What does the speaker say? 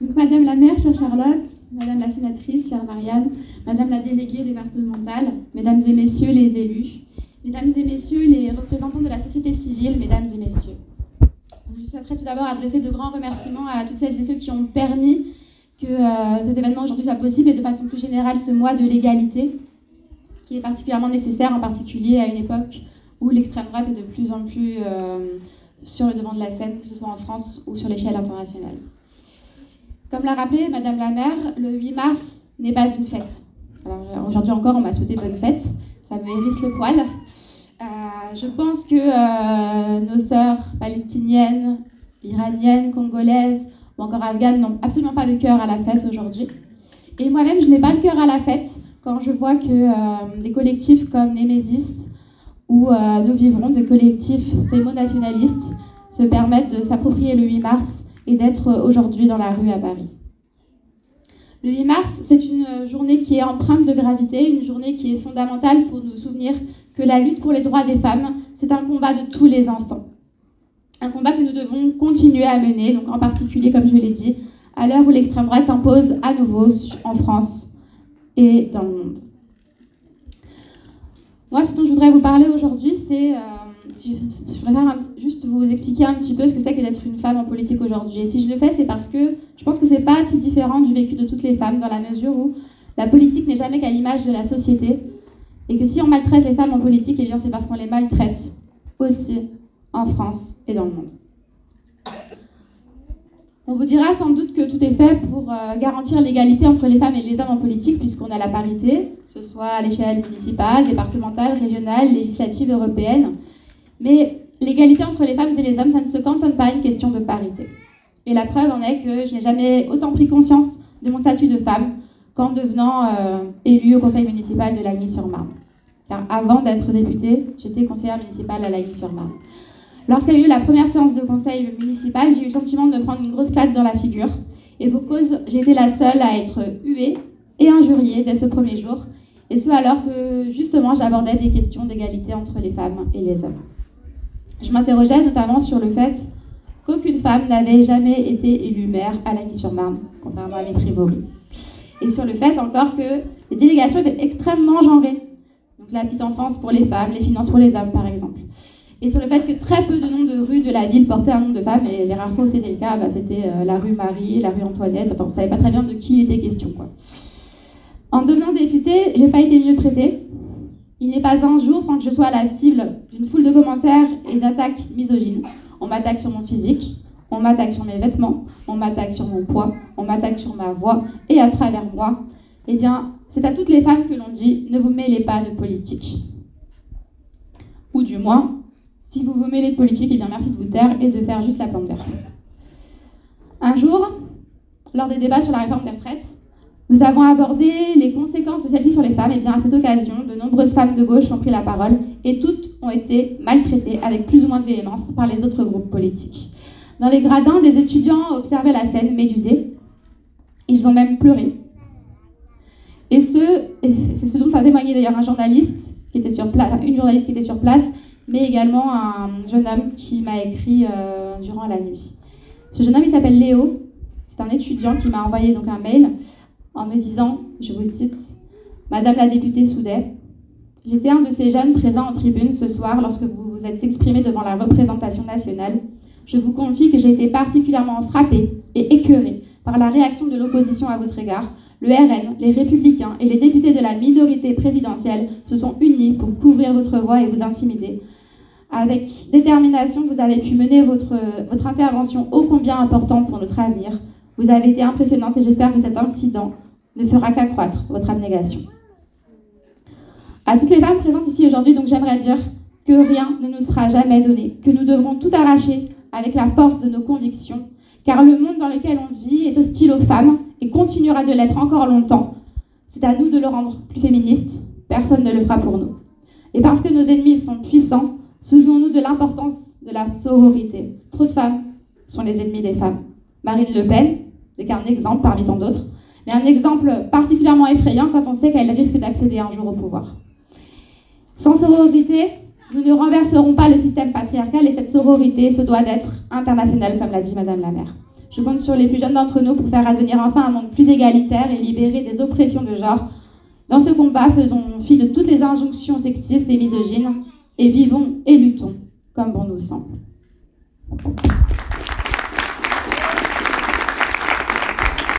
Donc, Madame la maire, chère Charlotte, Madame la sénatrice, chère Marianne, Madame la déléguée départementale, Mesdames et Messieurs les élus, Mesdames et Messieurs les représentants de la société civile, Mesdames et Messieurs. Je souhaiterais tout d'abord adresser de grands remerciements à toutes celles et ceux qui ont permis que cet événement aujourd'hui soit possible et de façon plus générale ce mois de l'égalité qui est particulièrement nécessaire, en particulier à une époque où l'extrême droite est de plus en plus sur le devant de la scène, que ce soit en France ou sur l'échelle internationale. Comme l'a rappelé Madame la maire, le 8 mars n'est pas une fête. Alors aujourd'hui encore, on m'a souhaité bonne fête, ça me hérisse le poil. Je pense que nos sœurs palestiniennes, iraniennes, congolaises ou encore afghanes n'ont absolument pas le cœur à la fête aujourd'hui. Et moi-même, je n'ai pas le cœur à la fête quand je vois que des collectifs comme Némésis ou Nous Vivrons, des collectifs fémo-nationalistes, se permettent de s'approprier le 8 mars et d'être aujourd'hui dans la rue à Paris. Le 8 mars, c'est une journée qui est empreinte de gravité, une journée qui est fondamentale pour nous souvenir que la lutte pour les droits des femmes, c'est un combat de tous les instants. Un combat que nous devons continuer à mener, donc en particulier, comme je l'ai dit, à l'heure où l'extrême droite s'impose à nouveau en France et dans le monde. Moi, ce dont je voudrais vous parler aujourd'hui, c'est... je voudrais juste vous expliquer un petit peu ce que c'est que d'être une femme en politique aujourd'hui. Et si je le fais, c'est parce que je pense que c'est pas si différent du vécu de toutes les femmes, dans la mesure où la politique n'est jamais qu'à l'image de la société, et que si on maltraite les femmes en politique, eh bien c'est parce qu'on les maltraite aussi en France et dans le monde. On vous dira sans doute que tout est fait pour garantir l'égalité entre les femmes et les hommes en politique, puisqu'on a la parité, que ce soit à l'échelle municipale, départementale, régionale, législative, européenne. Mais l'égalité entre les femmes et les hommes, ça ne se cantonne pas à une question de parité. Et la preuve en est que je n'ai jamais autant pris conscience de mon statut de femme qu'en devenant élue au conseil municipal de Lagny-sur-Marne. Car avant d'être députée, j'étais conseillère municipale à Lagny-sur-Marne. Lorsqu'il y a eu la première séance de conseil municipal, j'ai eu le sentiment de me prendre une grosse claque dans la figure. Et pour cause, j'ai été la seule à être huée et injuriée dès ce premier jour. Et ce alors que, justement, j'abordais des questions d'égalité entre les femmes et les hommes. Je m'interrogeais notamment sur le fait qu'aucune femme n'avait jamais été élue maire à Lagny-sur-Marne, contrairement à Vitry-Mory. Et sur le fait encore que les délégations étaient extrêmement genrées. Donc la petite enfance pour les femmes, les finances pour les hommes, par exemple. Et sur le fait que très peu de noms de rues de la ville portaient un nom de femme, et les rares fois où c'était le cas, c'était la rue Marie, la rue Antoinette, enfin on ne savait pas très bien de qui il était question, quoi. En devenant députée, j'ai pas été mieux traitée. Il n'est pas un jour sans que je sois la cible d'une foule de commentaires et d'attaques misogynes. On m'attaque sur mon physique, on m'attaque sur mes vêtements, on m'attaque sur mon poids, on m'attaque sur ma voix, et à travers moi, eh bien, c'est à toutes les femmes que l'on dit « ne vous mêlez pas de politique ». Ou du moins, si vous vous mêlez de politique, eh bien merci de vous taire et de faire juste la plante verte. Un jour, lors des débats sur la réforme des retraites, nous avons abordé les conséquences de celle-ci sur les femmes. Et bien à cette occasion, de nombreuses femmes de gauche ont pris la parole et toutes ont été maltraitées avec plus ou moins de véhémence par les autres groupes politiques. Dans les gradins, des étudiants observaient la scène médusée. Ils ont même pleuré. Et c'est ce dont a témoigné d'ailleurs un journaliste qui était sur place, une journaliste qui était sur place, mais également un jeune homme qui m'a écrit durant la nuit. Ce jeune homme, il s'appelle Léo. C'est un étudiant qui m'a envoyé donc un mail en me disant, je vous cite, « Madame la députée Soudet, j'étais un de ces jeunes présents en tribune ce soir lorsque vous vous êtes exprimé devant la représentation nationale. Je vous confie que j'ai été particulièrement frappée et écœurée par la réaction de l'opposition à votre égard. Le RN, les Républicains et les députés de la minorité présidentielle se sont unis pour couvrir votre voix et vous intimider. Avec détermination, vous avez pu mener votre intervention ô combien importante pour notre avenir. Vous avez été impressionnante et j'espère que cet incident ne fera qu'accroître votre abnégation. » À toutes les femmes présentes ici aujourd'hui, donc j'aimerais dire que rien ne nous sera jamais donné, que nous devrons tout arracher avec la force de nos convictions, car le monde dans lequel on vit est hostile aux femmes et continuera de l'être encore longtemps. C'est à nous de le rendre plus féministe, personne ne le fera pour nous. Et parce que nos ennemis sont puissants, souvenons-nous de l'importance de la sororité. Trop de femmes sont les ennemis des femmes. Marine Le Pen n'est qu'un exemple parmi tant d'autres, mais un exemple particulièrement effrayant quand on sait qu'elle risque d'accéder un jour au pouvoir. Sans sororité, nous ne renverserons pas le système patriarcal et cette sororité se doit d'être internationale, comme l'a dit Madame la maire. Je compte sur les plus jeunes d'entre nous pour faire advenir enfin un monde plus égalitaire et libéré des oppressions de genre. Dans ce combat, faisons fi de toutes les injonctions sexistes et misogynes et vivons et luttons comme bon nous semble.